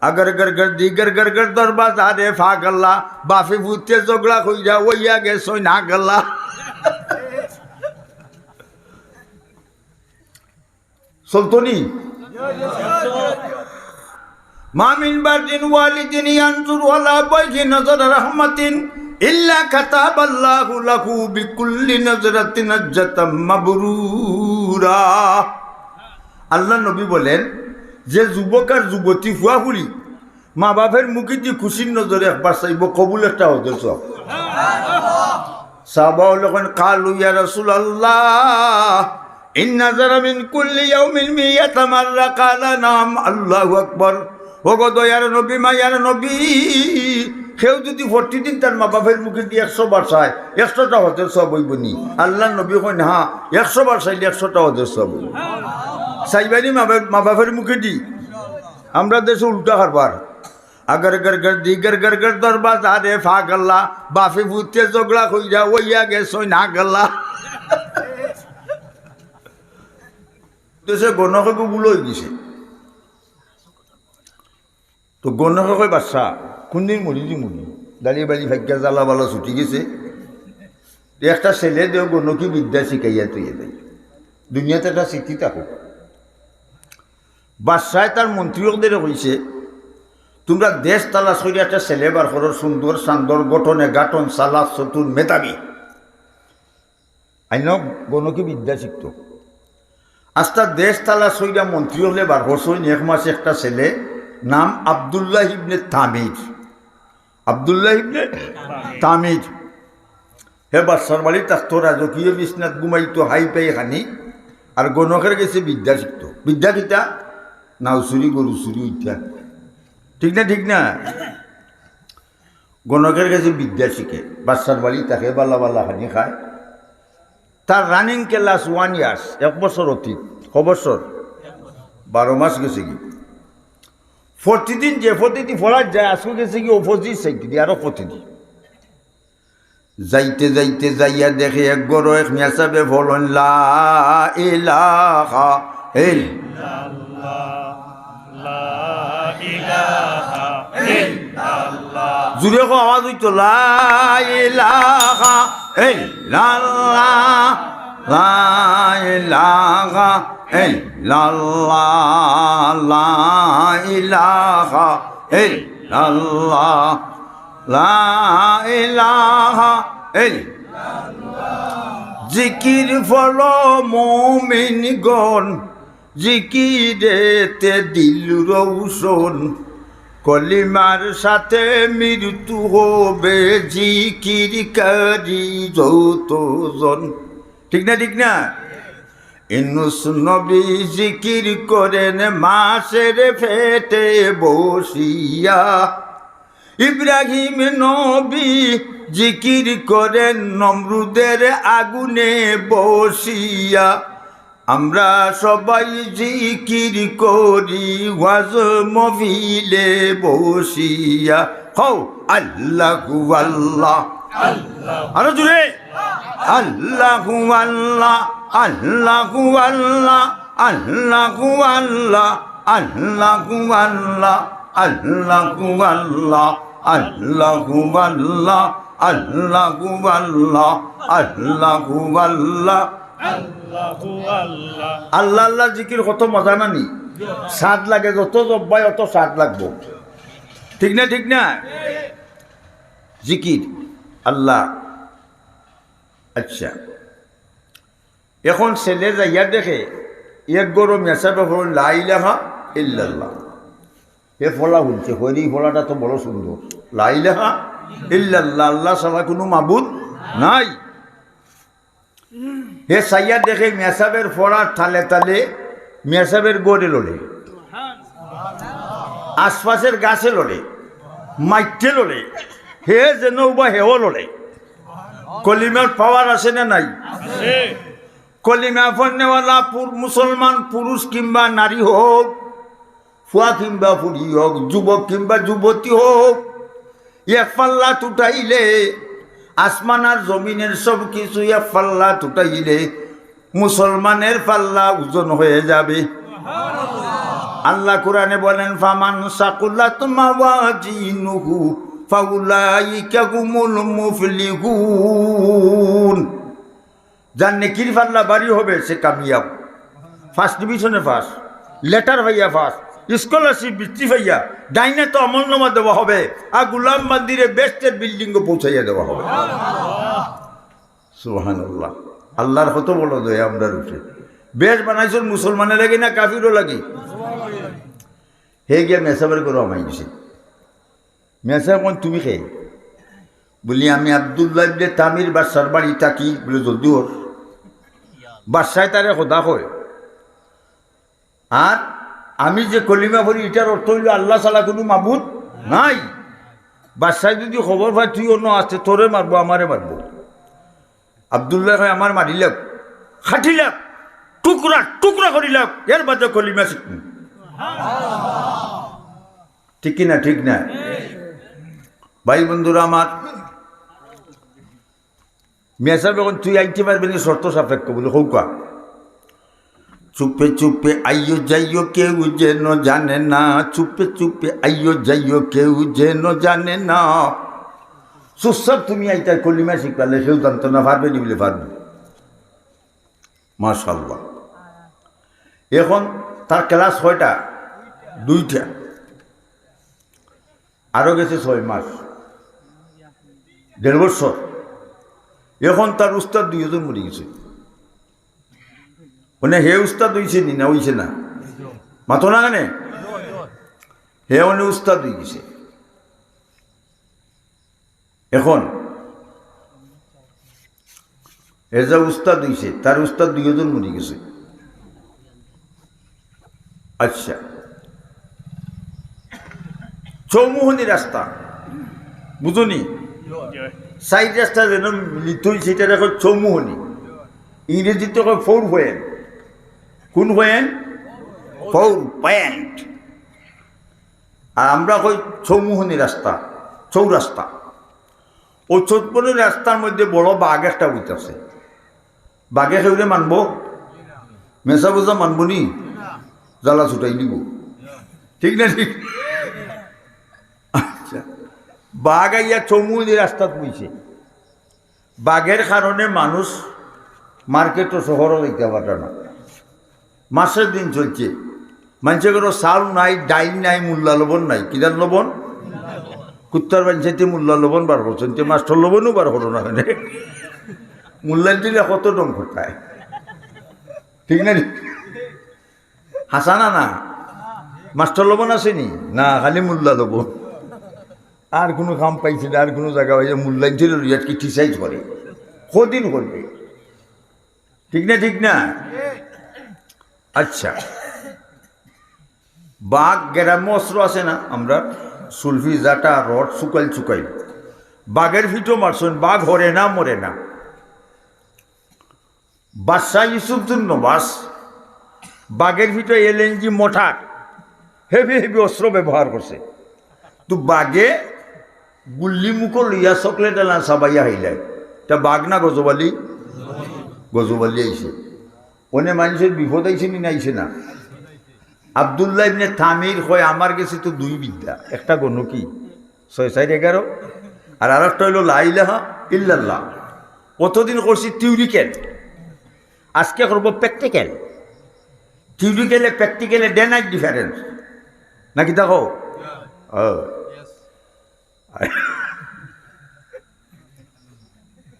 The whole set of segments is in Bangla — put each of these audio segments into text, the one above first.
अगर गर गर दी गर गर गर दरबाजारे फा गल्ला बाफे भूते झगड़ा कइरा ओइया गेছো না গল্লা सुल्तानी मामिन बादिन वालिदिन यंजुर वाला बैहि नजर रहमतिन इल्ला कताबल्लाहु लहु बिकुल्लि नजरतिन नजतम मबरूरा। আল্লাহ নবী বলেন যে যুবক আর যুবতী হুয়া হুলি মা বাপের মুখে দিয়ে খুশির নজরে একবার চাইব কবুল একটা হতে সাহাবা লোকেন কালু ইয়া রাসূলুল্লাহ ইন নাযারা মিন কুল্লি ইয়াউমিন মিয়াতা মাররা কালা নাম আল্লাহু আকবার। ও গো দয়ার নবী মায়ার নবী কেউ যদি 40 দিন তার মা বাপের মুখে দিয়ে 100 বার চায় 100টা হতে সব হইব নি? আল্লাহ নবী কইন হ্যাঁ 100 বার চাইলে 100টা হতে সব হইব। সাইবানি মা বাপের মুখে দি আমরা দেশে উল্টা কারবার अगर गर गर दी गर गर गर दरबाजारे फा गल्ला बाफे भूते झगड़ा कइरा ओइया गेছো না গল্লা দেশে গণকে গুলো হয়ে গেছে তো গণকে কই বাচ্চা কোনদিন মরি দি মরি দাঁড়িয়ে বাড়ি ভাগ্যা জ্বালা বালা ছুটি গেছে একটা ছেলে দেও গণকি বিদ্যা শিখাইয়া তুই দেয় দুনিয়াতে একটা স্মৃতি থাকুক। বাদশায় তার মন্ত্রীদের কইছে তোমরা দেশ তালাশ করে একটা ছেলে বার করো সুন্দর সান্দর গঠনে গাঠন চালাক চতুর মেধাবী আইন গণকি বিদ্যা শিখত। আস্তা দেশ তালাশ করে মন্ত্রী হলে বার করছো 1 মাসে একটা ছেলে নাম আব্দুল্লাহ ইবনে তামির। আব্দুল্লাহ ইবনে তামির হে বাদশার বাড়ি থাকতো রাজকীয় বিছনাত ঘুমাইতো হাই পাই খানি আর গণকের গেছে বিদ্যা শিখত। বিদ্যা কিতা নাও চুরি গরু চুরি উঠা ঠিক না ঠিক না গণকের কাছে বিদ্যা শিখে বাচ্চার বাড়ি তাকে বাল্লা বাল্লা খানি খায়। তার রানিং ক্লাস 1 ইয়ার্স 1 বছর অতীত ক বছর 12 মাস গেছে কি প্রতিদিন যে প্রতিদিন ফলার যায় আজকে গেছে কি অপোজিট সাইড দিয়ে আরো প্রতিদিন যাইতে যাইতে যাইয়া দেখে এক গরো এক মিয়া সাহেবে বলেন লা ইলাহা ইল্লাল্লাহ জুড়ে কো আওয়াজ হইতো লা ইলাহা ইল্লাল্লাহ লা ইলাহা ইল্লাল্লাহ লা ইলাহা ইল্লাল্লাহ লা ইলাহা ইল্লাল্লাহ। জিকির ফলো মুমিনগণ জিকিরেতে দিল রৌশন কলিমার সাথে মৃত্যু হবে জিকির কারি যতজন ঠিক না ঠিক না। ইউনূস নবী জিকির করেন মাছের পেটে বসিয়া ইব্রাহিম নবী জিকির করেন নমরুদের আগুনে বসিয়া আমরা সবাই জিকির করি ওয়াজ মহফিলে বসিয়া হও আল্লাহু আল্লাহ আরো জোরে আল্লাহু আল্লাহ আল্লাহু আল্লাহ আল্লাহু আল্লাহ আল্লাহু আল্লাহ আল্লাহু আল্লাহ আল্লাহু আল্লাহ আল্লাহু আল্লাহ আল্লাহু আল্লাহ আল্লাহ আল্লাহ জিকির কত মজা নানি স্বাদ লাগে যত জব্বাই অত স্বাদ লাগবো ঠিক না ঠিক না জিকির আল্লাহ। আচ্ছা এখন ছেলে যাইয়া দেখে এক গরু মেসাবে হল লা ইলাহা ইল্লাল্লাহ এ ফলা হচ্ছে হরি ফলাটা তো বড় সুন্দর লা ইলাহা ইল্লাল্লাহ আল্লাহ ছাড়া কোনো মাবুদ নাই। হে সাইয়া দেখে মেসাবের ফড়ার তালে তালে মেসাবের গড়ে লড়ে আশপাশের গাছে লড়ে মাইটে লড়ে হে যেন বা হেও লড়ে। কলিমার পাওয়ার আছে না নাই? কলিমা পড়নেওয়ালা মুসলমান পুরুষ কিংবা নারী হোক ফুয়া কিংবা ফুরি হোক যুবক কিংবা যুবতী হোক এক পাল্লা তুটাইলে আসমান আর জমিনের সব কিছু এক পাল্লা তুটাইলে মুসলমানের পাল্লা ওজন হয়ে যাবে। আল্লাহ কোরআনে বলেন ফামান সাকুলাত মাওয়াজিনুহু ফাউলাইকা হুমুল মুফলিহুন। যার নেকির পাল্লা ভারী হবে সে কামিয়াব। ফার্স্ট ডিভিশনে ফার্স্ট, লেটার ভাইয়া ফার্স্ট, স্কলারশিপ বৃত্তি ভাইয়া, ডাইনে তো আমলনামা দেওয়া হবে, আর গুলাম মন্দিরে বেস্টের বিল্ডিংও পৌঁছাইয়া দেওয়া হবে। সুবহানাল্লাহ। আল্লাহর কত বড় দয়া আমরা উঠে। বেশ বানাইছেন মুসলমানের লাগে না কাফিরও লাগে? হে গিয়া মেসাবের করে আমাই গেছে। মেসা কোন তুমি খেয়ে বলি আমি আব্দুল্লাহ ইবনে তামির বাদশার বাড়ি থাকি বলে জলদি ওর বাদশায় তারে খোদা হয়। আর আমি যে কলিমা পড়ি এটার অর্থ হইল আল্লাহ ছাড়া কোনো মাবুদ নাই। বাদশায় যদি খবর পায় তুই অন্য আসছে তোরে মারবো আমারে মারবো। আব্দুল্লাহ হয় আমার মারিলাম, খাটিলাম, টুকরা টুকরা করিলাম, এর বাদে কলিমা শিখুন। ঠিক কিনা? ঠিক না ভাই বন্ধুরা আমার? মেসা যখন তুই আইতে পারবি না শর্ত সাপেক্ষ বলে হৌকা। চুপে চুপে আইয়ো যাইও কেউ যেন জানে না, চুপে চুপে আইয়ো যাইও কেউ যেন জানে না। সুস্বাদ তুমি আইতার কলিমা শিখপালে সেও জানতো না, পারবে নি বলে পারবে। মাশাআল্লাহ। এখন তার ক্লাস কয়টা? 2টা। আরো গেছে 6 মাস, 1.5 বছর। এখন তার উস্তাদ 2 জন মরে গেছে। মানে হে উস্তাদ হইছে নি না হইছে না মাতো না কেন? হে অনে উস্তাদ হয়ে গেছে। এখন এ যা উস্তাদ হইছে তার উস্তাদ 2 জন মরে গেছে। আচ্ছা, চৌমুহনী রাস্তা বুঝুনি? সাইড রাস্তা যেন মিলিত হয়েছে এটা দেখো চৌমুহনী। ইংরেজিতে কয় ফোর পয়েন্ট। কোন পয়েন্ট? Four point. আর আমরা কই চৌমুহনী রাস্তা, চৌরাস্তা। ও চৌমুহনী রাস্তার মধ্যে বড় বাঘ একটা বইতেছে। বাঘে খেউরে মানবো? মেসা বোঝা মানবো নি? জ্বালা ছুটাই দিব। ঠিক না? ঠিক। আচ্ছা, বাঘ আইয়া চৌমুহনী রাস্তাত বইছে। বাঘের কারণে মানুষ মার্কেট ও শহরও যাইতে পারে না। মাসের দিন চলছে, মানুষের কোনো চাল নাই, ডাইল নাই, মূল্যা লবণ নাই। কিদার লবণ? কুত্তার বাঞ্চাইতে মূল্যা লবণ বার করছেন, মাস্টার লবণও বার হলো না। মূল্যান দিলে কত দম খরচায়। ঠিক না? হাসানা না মাস্টার লবণ আসেনি না, খালি মূল্যা লবণ। আর কোনো কাম পাইছে না, আর কোনো জায়গা পাইছে মূল্যায়ন ছিল কি টিসাইজ করে কদিন করবে। ঠিক না? ঠিক না? আচ্ছা, বাঘ গ্রাম্য অস্ত্র আছে না আমরা সুলফি জাটা রড চুকাইল চুকাইল বাঘের ফিটো মারছেন, বাঘ হরে না মরে না। বাদশাহ ইউসুফজুন নবাস বাঘের ফিটো LNG মোটার হেভি হেভি অস্ত্র ব্যবহার করছে। তো বাঘে গুল্লি মুখো লইয়া চকলেট এলা চাবাইয়া হাইলাই। তা বাঘ না গজবালি? গজবালি আইছে। ওনে মানুষের বিপদ আইছে নি আইছে না? আব্দুল্লাহ ইবনে তামির কয় আমার কাছে তো 2 বিদ্যা, একটা গণ কি 6, 4, 11, আর আরেকটা হইল লা ইলাহা ইল্লাল্লাহ। কতদিন করছি থিওরিক্যাল, আজকে করব প্র্যাকটিক্যাল। থিওরিক্যালে প্র্যাকটিক্যালে ডে নাইট ডিফারেন্স নাকি? দেখো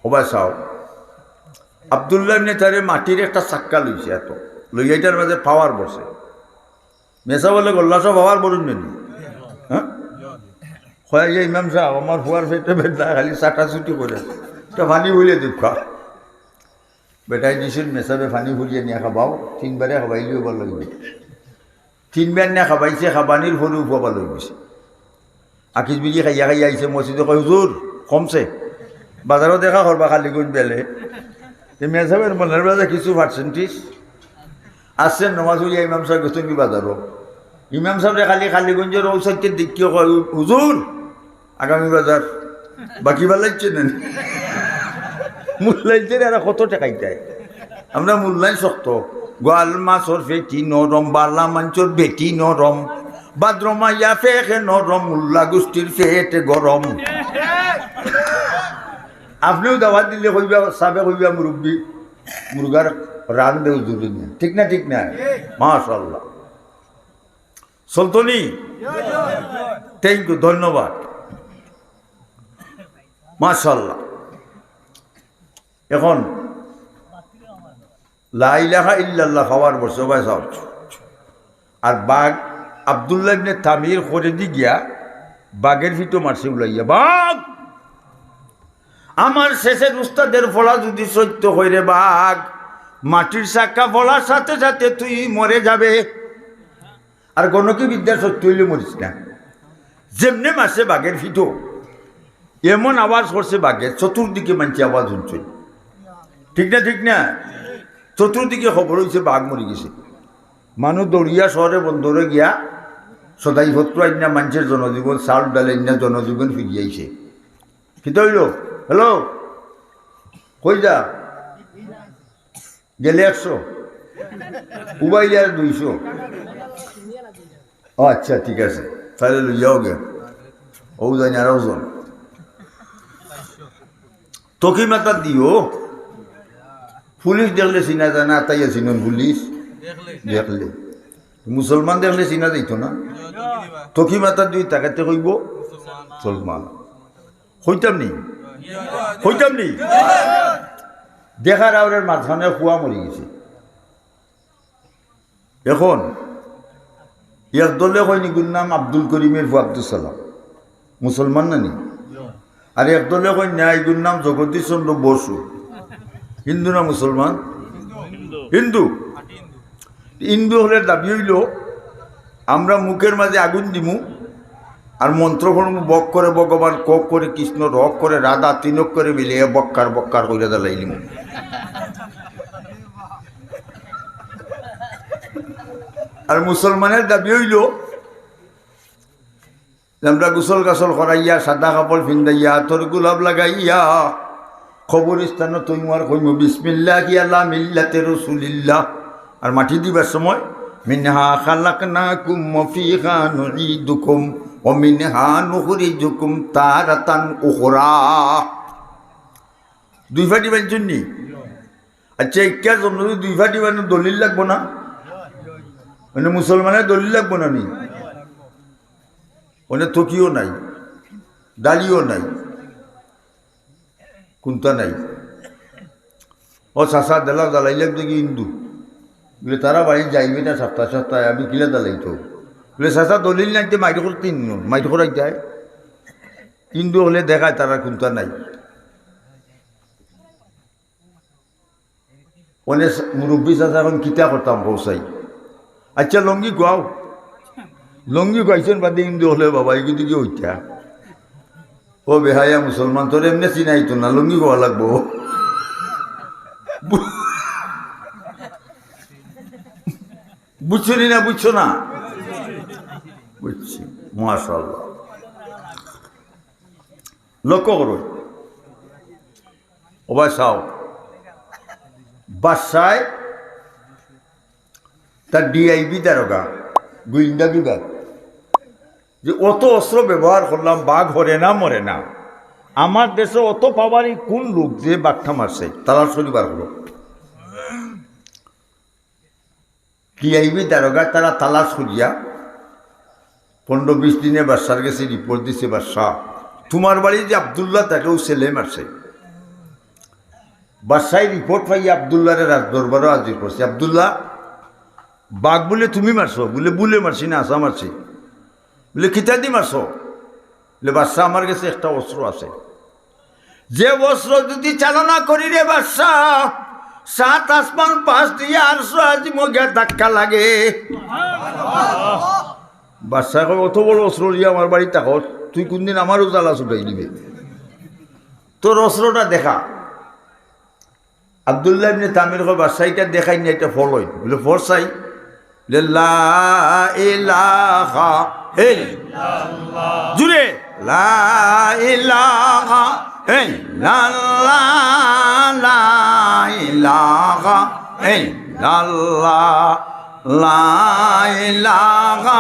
হবা চাও। আব্দুল্লাহ ইবনে তারে মাটির একটা চাক্কা লইছে, এত লইয়াইটার মাঝে পাওয়ার বসে। মেসা বলে গোল্লাসা পাওয়ার বলুন নি? হ্যাঁ, হয় ইমাম সাহেব আমার ফুয়ার পেটে বেটা খালি চাটা চুটি করে তো পানি ফুলিয়ে দেখা বেটাই দিছিল। মেসাবে পানি ফুলিয়ে নিয়ে খাবাও, 3বারে খাবাইলেও ভাল লাগবে। 3বার নিয়ে খাবাইছে, খাবানির সৰু খুৱাব লৈ গৈছে। আকিজ বিজি খাইয়া খাইয়া আহিছে। মসজিদে কয় হুজুর কমছে, বাজারও দেখা করবা খালিগঞ্জ বেলে। মেসাবের মনের বাজার কিছু পার্সেন্টেজ আসছেন নমাজ হইয়া ইমাম সাহেব গেছেন কি বাজারও। ইমাম সাহেবরে খালি খালিগঞ্জের ঔষধকে দেখিও কয় হুজুর আগামী বাজার বাকি বালাইছে না মূল্যাইতে এরা কত টাকাই দেয়। আমরা মূল্যায়ন শক্ত গোয়াল মাছর ফেটি নরম, বালা মাঞ্চর বেটি নরম, বাদ্রমাইয়া ফেকে নরম, উল্লা গোষ্ঠীর ফেটে গরম। আপনিও দাওয়াত দিলে কইবা, সাবে কইবা মুরব্বী মুরগার রান দেও জুড়ে নিয়ে, ঠিক না? ঠিক না? মাশাআল্লাহ, চলতনি। থ্যাংক ইউ, ধন্যবাদ, মাশাআল্লাহ। এখন লা ইলাহা ইল্লাল্লাহ খাওয়ার বসে ভাই সব। আর বাঘ আব্দুল্লাহ ইবনে তামির করে দি গিয়া বাঘের ভিটো মারছে উলাইয়া, বাঘ আমার শেষের উস্তাদের ফলা যদি সত্য হয় রে বাঘ, মাটির চাক্কা ফলার সাথে সাথে তুই মরে যাবে। আর গণকি বিদ্যা সত্য হইলে মরিস না। যেমনে মাসে বাঘের ভিটো এমন আওয়াজ করছে বাঘে, চতুর্দিকে মানছে আওয়াজ শুনছে, ঠিক না? ঠিক না? চতুর্দিকে খবর হয়েছে বাঘ মরি গেছে। মানুষ দৌড়িয়া শহরে বন্দরে গিয়া সদাই ভত্র আইনা মানুষের জনজীবন চাউল ডালে আইনা জনজীবন ফিরিয়াইছে। কি হইল? হ্যালো, কই যা গেলে 100, উবাইলে আর 200। আচ্ছা ঠিক আছে, তাহলে লইয়াও গে, ও জানি আরও জন তকি মাতা দিও। পুলিশ দেখলে চিনা যায় না? তাই আছি নন পুলিশ দেখলে, মুসলমান দেখলে চিনা যাইত না? তকি মাতা দুই তাকাতে কইব মুসলমান। হইতাম নি? হইতাম নি? দেখার আওরের মাঝখানে কুয়া মরি গেছে। এখন একদলে কই নিগুর নাম আব্দুল করিমের ফু আব্দুল সালাম, মুসলমান না নি? আর একদলে কই না এগুর নাম জগদীশ চন্দ্র বসু, হিন্দু না মুসলমান? হিন্দু। হিন্দু হলে দাবি হইল আমরা মুখের মাঝে আগুন দিমু আর মন্ত্র পড়মু, বক করে ভগবান, কক করে কৃষ্ণ, রক করে রাধা, তিনক করে মিলিয়ে বক্কার বক্কার কইরা দালাইলিমু। আর মুসলমানের দাবি হইল আমরা গোসল গাছল করাইয়া, সাদা কাপড় ফিন্দাইয়া, তোর গোলাপ লাগাইয়া খবরস্থান তৈমার কইম বিসমিল্লাহ আলা মিল্লাতে রাসূলিল্লাহ। আর মাটি দিবার সময় মিনহা খালাকনাকুম ওয়া ফিহা নুঈদুকুম ওয়া মিনহা নুখরিজুকুম তারাতান উখরা। দুই ফাটি বানছেন নি? আচ্ছা, একার জন্য দুই ফাটি বানো দলিল লাগবো না? মানে মুসলমানের দলিল লাগবো না নি? ওনে তকিও নাই, ডালিও নাই, কোনটা নাই। ও চাষা দেলা জ্বালাইলে দেখি হিন্দু বলে তারা বাড়ি যাইবে না সপ্তাহ সপ্তাহে, আমি কিলা জ্বালাইতো বলে চাষা দলিল নাইতে মাইটি করতে মাইটি করাই যায়। হিন্দু হলে দেখায় তারা কোনটা নাই। অনেক মুরব্বী চাষা এখন কিতা করতাম পৌঁছাই। আচ্ছা লঙ্গি গাও, লঙ্গি গাইছেন বাদে হিন্দু হলে বাবা এই কিন্তু কি হইতা? ও বেহায়া মুসলমান, তোর এমনি চিনাইতো না, লঙ্গি গোয়া লাগবো। বুঝছো না? বুঝছো না? বুঝছি, মাশাআল্লাহ। লক্ষ্য করো, ও ভাই সাও বাসায় তার ডিআইবি দারোগা, গোয়েন্দা বিভাগ, যে অত অস্ত্র ব্যবহার করলাম, বাঘ হরে না মরে না, আমার দেশে অত পাওয়ারই কোন লোক যে বাঘটা মারছে, তারা শনিবার হলো ডিআইবি দারোগা। তারা তালাশ করিয়া 15-20 দিনে বাদশার কাছে রিপোর্ট দিছে, বাদশাহ তোমার বাড়ি যে আবদুল্লাহ তাকেও ছেলে মারছে। বাদশাহ রিপোর্ট পাইয়া আবদুল্লাহরে রাজ দরবারও হাজির করছে। আবদুল্লাহ, বাঘ বলে তুমি মারছো? বলে বুলে মারছি না, আসা মারছি। বলে কিতা দি মারছো? বলে বাদশাহ আমার কাছে একটা অস্ত্র আছে, যে অস্ত্র যদি চালনা করি রে বাদশাহ, 7 আসমান 5 দিয়ে 800 আজি মগা ধাক্কা লাগে। বাদশাহ কয় অত বড় অস্ত্র দিয়ে আমার বাড়ি থাকো, তুই কোনদিন আমারও জ্বালা ছুটাই দিবে, তোর অস্ত্রটা দেখা। আব্দুল্লাহ ইবনে তামির কয় বাদশাহটা দেখাই না, এটা ফলই। বলে ফরসাই, লা ইলাহা ইল্লাল্লাহ, জুড়ে লা ইলাহা ইল্লাল্লাহ, লা ইলাহা ইল্লাল্লাহ লা ইলাহা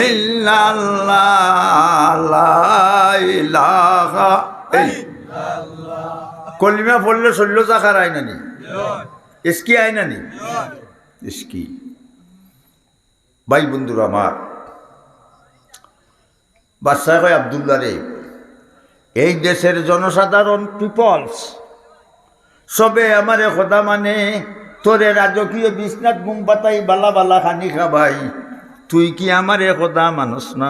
ইল্লাল্লাহ লা ইলাহা ইল্লাল্লাহ। কলিমা পড়লে শৈল্য চাকার আয় নানি, ইসকি আয় নানি, ইসকি। ভাই বন্ধুরা আমার, বাদশাহ কয় আব্দুল্লাহ রে, এই দেশের জনসাধারণ পিপলস সবে আমারে কথা মানে, তোরে রাজকীয় বিছনাত ঘুম পাতাই বালা বালা খানি খাবাই, তুই কি আমারে কথা মানস না?